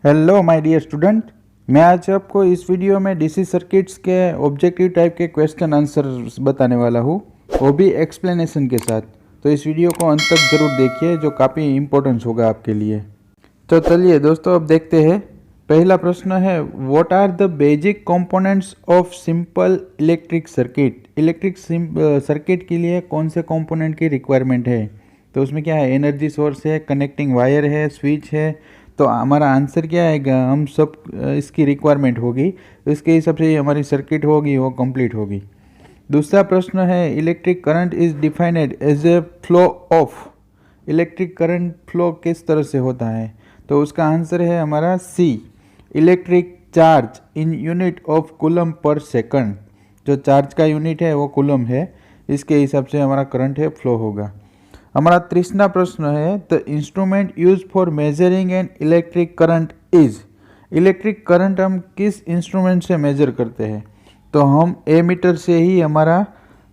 Hello my dear student, मैं आज आपको इस वीडियो में डीसी सर्किट्स के ऑब्जेक्टिव टाइप के क्वेश्चन आंसर बताने वाला हूँ, वो भी एक्सप्लेनेशन के साथ। तो इस वीडियो को अंत तक ज़रूर देखिए, जो काफ़ी इम्पोर्टेंस होगा आपके लिए। तो चलिए दोस्तों, अब देखते हैं। पहला प्रश्न है, what are the basic components of simple electric circuit. Electric circuit के लिए कौन से कंपोनेंट की रिक्वायरमेंट है? तो उसमें क्या है, एनर्जी सोर्स है, कनेक्टिंग वायर है, स्विच है। तो हमारा आंसर क्या आएगा, हम सब इसकी रिक्वायरमेंट होगी, इसके हिसाब से हमारी सर्किट होगी वो कंप्लीट होगी। दूसरा प्रश्न है, electric current is defined as a flow of. Electric current flow किस तरह से होता है? तो उसका आंसर है हमारा C, electric charge in unit of coulomb per second. जो चार्ज का यूनिट है वो कूलम है, इसके हिसाब से हमारा करंट है फ्लो होगा। हमारा तीसरा प्रश्न है, the instrument use for measuring an electric current is. Electric current हम किस इंस्ट्रूमेंट से मेजर करते हैं? तो हम एमीटर से ही हमारा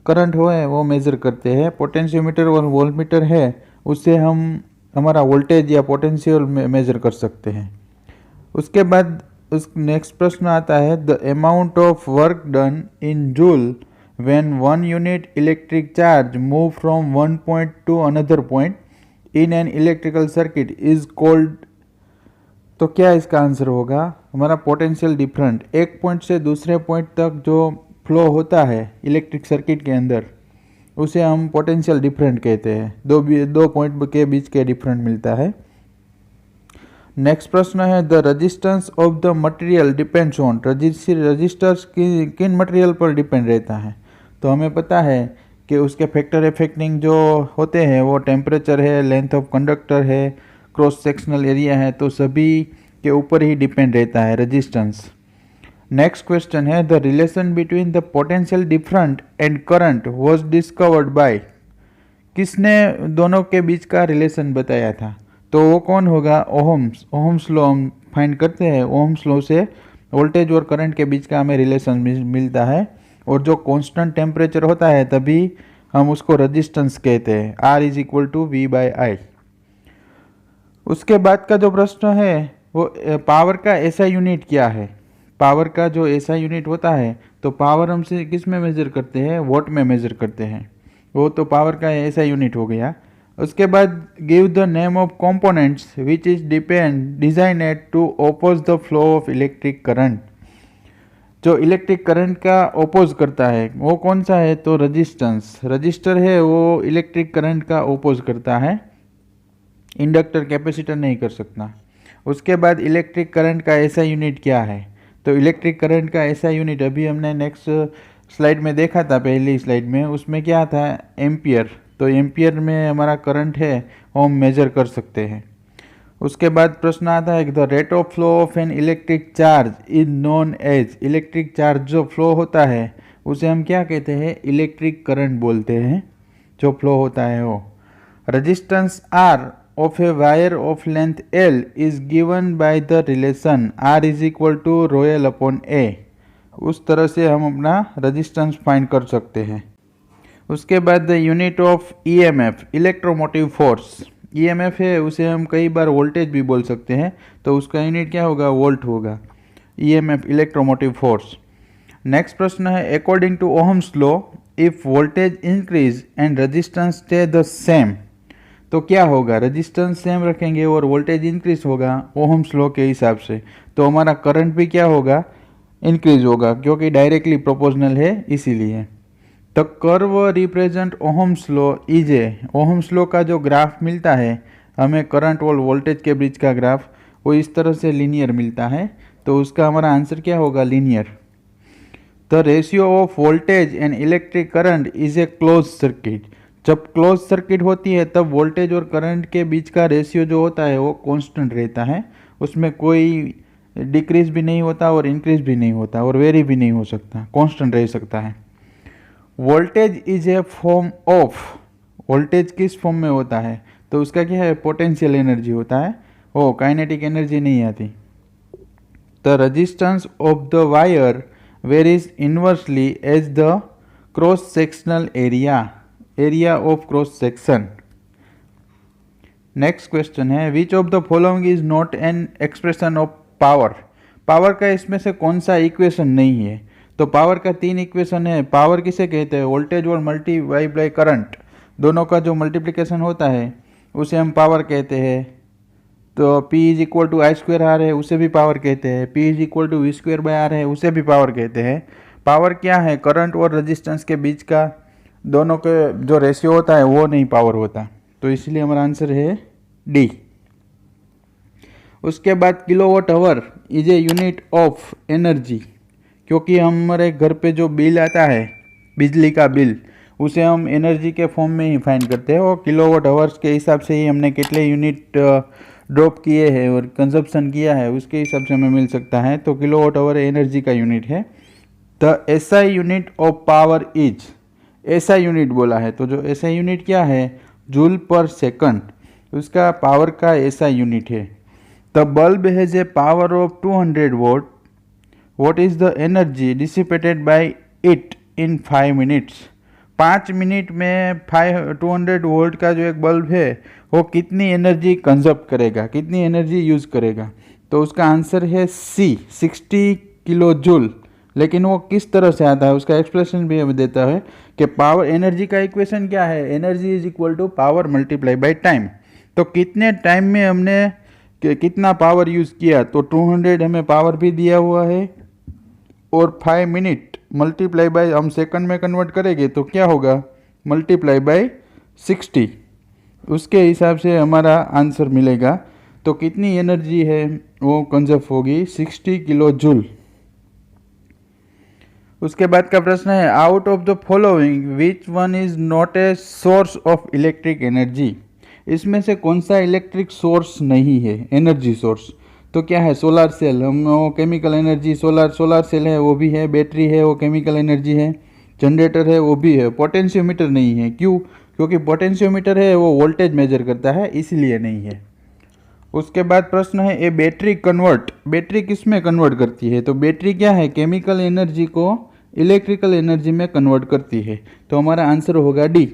करंट हो है वो मेजर करते हैं। पोटेंशियोमीटर और वोल्टमीटर है, उससे हम हमारा वोल्टेज या पोटेंशियल मेजर कर सकते हैं। उसके बाद उस नेक्स्ट प्रश्न आता है, the amount of work done in joule when one unit electric charge move from one point to another point in an electrical circuit is called। तो क्या इसका आंसर होगा? हमारा पोटेंशियल डिफरेंट, एक पॉइंट से दूसरे पॉइंट तक जो फ्लो होता है इलेक्ट्रिक सर्किट के अंदर, उसे हम पोटेंशियल डिफरेंट कहते हैं। दो पॉइंट के बीच के डिफरेंट मिलता है। नेक्स्ट प्रश्न है, the resistance of the material depends on. Resistors किन मटेरियल पर डिपेंड रहता है? तो हमें पता है कि उसके फैक्टर इफेक्टिंग जो होते हैं वो टेम्परेचर है, लेंथ ऑफ कंडक्टर है, क्रॉस सेक्शनल एरिया है, तो सभी के ऊपर ही डिपेंड रहता है रेजिस्टेंस। नेक्स्ट क्वेश्चन है, the relation between the potential different and current was discovered by. किसने दोनों के बीच का रिलेशन बताया था? तो वो कौन होगा? ओहम्स लॉ हम फाइंड करते हैं। ओहम्स लॉ से वोल्टेज और करंट के बीच का हमें रिलेशन मिलता है, और जो कांस्टेंट टेम्परेचर होता है तभी हम उसको रेजिस्टेंस कहते हैं। R is equal to V/I। उसके बाद का जो प्रश्न है वो पावर का ऐसा यूनिट क्या है। पावर का जो ऐसा यूनिट होता है, तो पावर हमसे किस में मेजर करते हैं? वॉट में मेजर करते हैं। वो तो पावर का ऐसा यूनिट हो गया। उसके बाद give the name of components which is designed to oppose the flow of electric current. जो इलेक्ट्रिक करंट का ओपोज करता है वो कौन सा है? तो रजिस्टेंस। रजिस्टर है वो इलेक्ट्रिक करंट का ओपोज करता है, इंडक्टर कैपेसिटर नहीं कर सकता। उसके बाद इलेक्ट्रिक करंट का ऐसा यूनिट क्या है? तो इलेक्ट्रिक करंट का ऐसा यूनिट अभी हमने नेक्स्ट स्लाइड में देखा था, पहली स्लाइड में, उसमें क्या था? एम्पियर। तो एम्पियर में हमारा करंट है वो हम मेजर कर सकते हैं। उसके बाद प्रश्न आता है, the rate of flow of an electric charge is known as. Electric charge जो फ्लो होता है उसे हम क्या कहते हैं? इलेक्ट्रिक करंट बोलते हैं, जो फ्लो होता है वो। Resistance R of a wire of length L is given by the relation R is equal to ρl upon A. उस तरह से हम अपना रेजिस्टेंस फाइंड कर सकते हैं। उसके बाद the unit of EMF, electromotive force. EMF है उसे हम कई बार वोल्टेज भी बोल सकते हैं, तो उसका यूनिट क्या होगा? वोल्ट होगा। EMF electromotive force. नेक्स्ट प्रश्न है, according to Ohm's law if voltage increase and resistance stay the same, तो क्या होगा? रेजिस्टेंस सेम रखेंगे और वोल्टेज इंक्रीज होगा ओहम्स लॉ के हिसाब से, तो हमारा करंट भी क्या होगा? इंक्रीज होगा, क्योंकि डायरेक्टली प्रोपोर्शनल है इसीलिए। The curve represent Ohm's law is a. Ohm's law का जो ग्राफ मिलता है हमें करंट और वोल्टेज के बीच का ग्राफ, वो इस तरह से लीनियर मिलता है, तो उसका हमारा आंसर क्या होगा? Linear. The ratio of voltage and electric current is a close circuit. जब क्लोज सर्किट होती है तब वोल्टेज और करंट के बीच का रेशियो जो होता है वो कांस्टेंट रहता है, उसमें कोई डिक्रीज भी नहीं होता और इंक्रीज भी नहीं होता और वेरी भी नहीं हो सकता, कांस्टेंट रह सकता है। Voltage is a form of. Voltage किस फॉर्म में होता है? तो उसका क्या है? पोटेंशियल एनर्जी होता है, वो काइनेटिक एनर्जी नहीं आती। The resistance of the wire varies inversely as the cross sectional area of cross section. Next question है, which of the following is not an expression of power. Power का इसमें से कौन सा इक्वेशन नहीं है? तो पावर का 3 इक्वेशन है। पावर किसे कहते हैं? वोल्टेज और मल्टीप्लाई बाय करंट, दोनों का जो मल्टीप्लिकेशन होता है उसे हम पावर कहते हैं। तो P is equal to I square R है, उसे भी पावर कहते हैं। P is equal to V square by R है, उसे भी पावर कहते हैं। पावर क्या है? करंट और रेजिस्टेंस के बीच का दोनों के जो रेशियो होता है वो नहीं पावर होता। तो इसलिए हमारा आंसर है डी। उसके बाद kilowatt hour is a unit of energy, क्योंकि हमारे घर पे जो बिल आता है बिजली का बिल, उसे हम एनर्जी के फॉर्म में ही फाइंड करते हैं और किलोवाट आवर्स के हिसाब से ही हमने कितने यूनिट ड्रॉप किए हैं और कंजप्शन किया है उसके हिसाब से हमें मिल सकता है। तो किलोवाट आवर एनर्जी का यूनिट है। The SI unit of power is, SI unit बोला है तो जो एसआई यूनिट क्या है? जूल पर सेकंड, उसका पावर का एसआई यूनिट है। The bulb has a power of 200 watt, what is the energy dissipated by it in 5 minutes? 5 minute में 200 वोल्ट का जो एक बल्ब है वो कितनी एनर्जी कंजप्ट करेगा, कितनी एनर्जी यूज करेगा? तो उसका आंसर है सी, 60 किलो जूल। लेकिन वो किस तरह से आता है उसका एक्सप्रेशन भी हमें देता है कि पावर एनर्जी का इक्वेशन क्या है? Energy is equal to power multiply by time. तो कितने टाइम में हमने कितना पावर यूज किया, तो 200 हमें पावर भी दिया हुआ है और 5 मिनट मल्टीप्लाई बाय, हम सेकंड में कन्वर्ट करेंगे तो क्या होगा? मल्टीप्लाई बाय 60, उसके हिसाब से हमारा आंसर मिलेगा। तो कितनी एनर्जी है वो कंजर्व होगी? 60 किलो जूल। उसके बाद का प्रश्न है out of the following which one is not a source of electric energy? इसमें से कौन सा इलेक्ट्रिक सोर्स नहीं है, एनर्जी सोर्स? तो क्या है? सोलर सेल, हम वो केमिकल एनर्जी, सोलर सेल है वो भी है, बैटरी है वो केमिकल एनर्जी है, जनरेटर है वो भी है। पोटेंशियोमीटर नहीं है, क्यों? क्योंकि पोटेंशियोमीटर है वो वोल्टेज मेजर करता है, इसलिए नहीं है। उसके बाद प्रश्न है ए बैटरी कन्वर्ट, बैटरी किस में कन्वर्ट करती है? तो बैटरी क्या है? केमिकल एनर्जी को इलेक्ट्रिकल एनर्जी में कन्वर्ट करती है। तो हमारा आंसर होगा डी।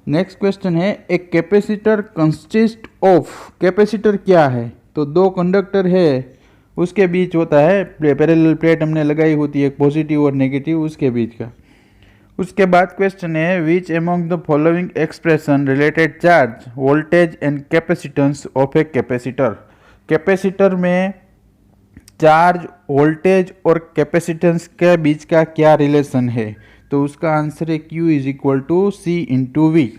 नेक्स्ट क्वेश्चन है a capacitor consist of, capacitor क्या है? तो दो कंडक्टर है उसके बीच होता है पैरेलल प्लेट हमने लगाई होती है, एक पॉजिटिव और नेगेटिव उसके बीच का। उसके बाद क्वेश्चन है विच among the following expression related charge voltage and capacitance of a capacitor? Capacitor में चार्ज, वोल्टेज और कैपेसिटेंस के बीच का क्या रिलेशन है? तो उसका आंसर है Q is equal to C into V.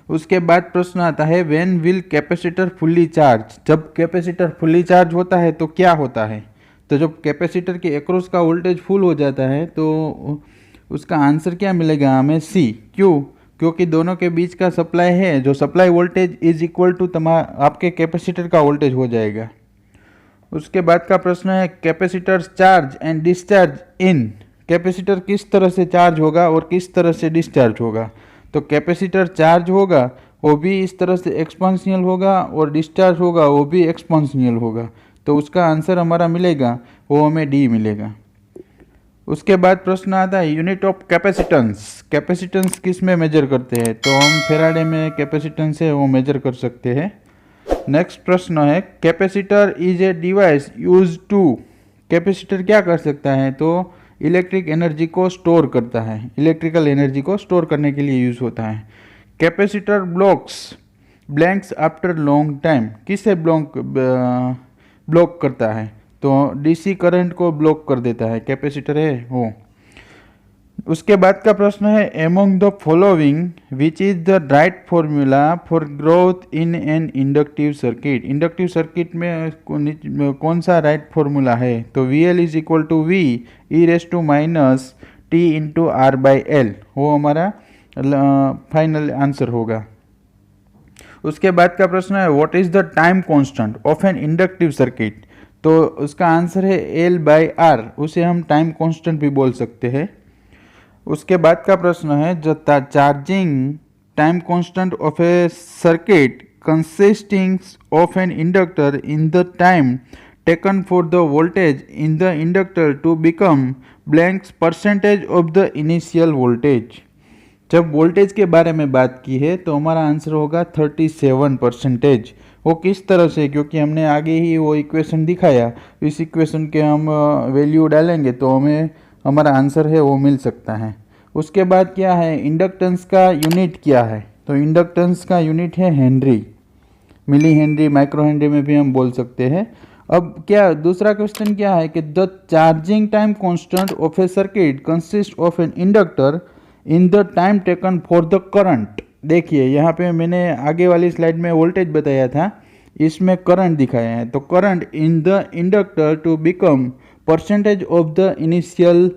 उसके बाद प्रश्न आता है when will capacitor fully charge? जब कैपेसिटर फुल्ली चार्ज होता है तो क्या होता है? तो जब कैपेसिटर के अक्रॉस का वोल्टेज फुल हो जाता है तो उसका आंसर क्या मिलेगा हमें? सी। क्यों? क्योंकि दोनों के बीच का सप्लाई है, जो supply voltage is equal to आपके कैपेसिटर का वोल्टेज हो जाएगा। उसके बाद का प्रश्न है capacitor charge and discharge in, capacitor किस तरह से चार्ज होगा और किस तरह से डिस्चार्ज होगा? तो कैपेसिटर चार्ज होगा वो भी इस तरह से एक्सपांशनल होगा और डिस्चार्ज होगा वो भी एक्सपांशनल होगा। तो उसका आंसर हमारा मिलेगा वो हमें डी मिलेगा। उसके बाद प्रश्न आता है यूनिट ऑफ कैपेसिटेंस, कैपेसिटेंस किस में मेजर करते हैं? तो हम फेराडे में कैपेसिटेंस है वो मेजर कर सकते हैं। नेक्स्ट प्रश्न है capacitor is a device use to, capacitor क्या कर सकता है? तो इलेक्ट्रिक एनर्जी को स्टोर करता है, इलेक्ट्रिकल एनर्जी को स्टोर करने के लिए यूज होता है। Capacitor blanks after long time, किससे ब्लॉक करता है? तो डीसी करंट को ब्लॉक कर देता है, कैपेसिटर है वो। उसके बाद का प्रश्न है among the following which is the right formula for growth in an inductive circuit? Inductive circuit में कौन सा राइट फॉर्मूला है? तो V L is equal to V E raise to minus T into R by L, वो हमारा final answer होगा। उसके बाद का प्रश्न है what is the time constant of an inductive circuit? तो उसका आंसर है एल बाई आर, उसे हम टाइम कांस्टेंट भी बोल सकते हैं। उसके बाद का प्रश्न है the charging time constant of a circuit consisting of an inductor in the time taken for the voltage in the inductor to become blanks percentage of the initial voltage. जब वोल्टेज के बारे में बात की है तो हमारा आंसर होगा 37%। वो किस तरह से, क्योंकि हमने आगे ही वो इक्वेशन दिखाया, इस इक्वेशन के हम वैल्यू डालेंगे तो हमें हमारा आंसर है वो मिल सकता है। उसके बाद क्या है, इंडक्टेंस का यूनिट क्या है, तो इंडक्टेंस का यूनिट है henry, milli henry, micro henry में भी हम बोल सकते हैं। अब क्या दूसरा क्वेश्चन क्या है कि the charging time constant of a circuit consist of an inductor in the time taken for the current. देखिए यहाँ पे मैंने आगे वाली स्लाइड में वोल्टेज बताया था, इसमें करंट दिखाया है, तो current in the inductor to become percentage of the initial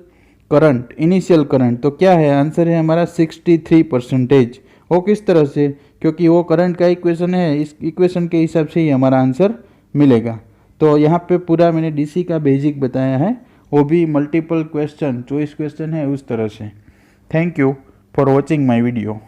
current, तो क्या है आंसर है हमारा 63%। वो किस तरह से, क्योंकि वो करंट का इक्वेशन है, इस इक्वेशन के हिसाब से ही हमारा आंसर मिलेगा। तो यहाँ पे पूरा मैंने डीसी का बेसिक बताया है, वो भी मल्टीपल क्वेश्चन, चॉइस क्वेश्चन है उस तरह से। Thank you for watching my video.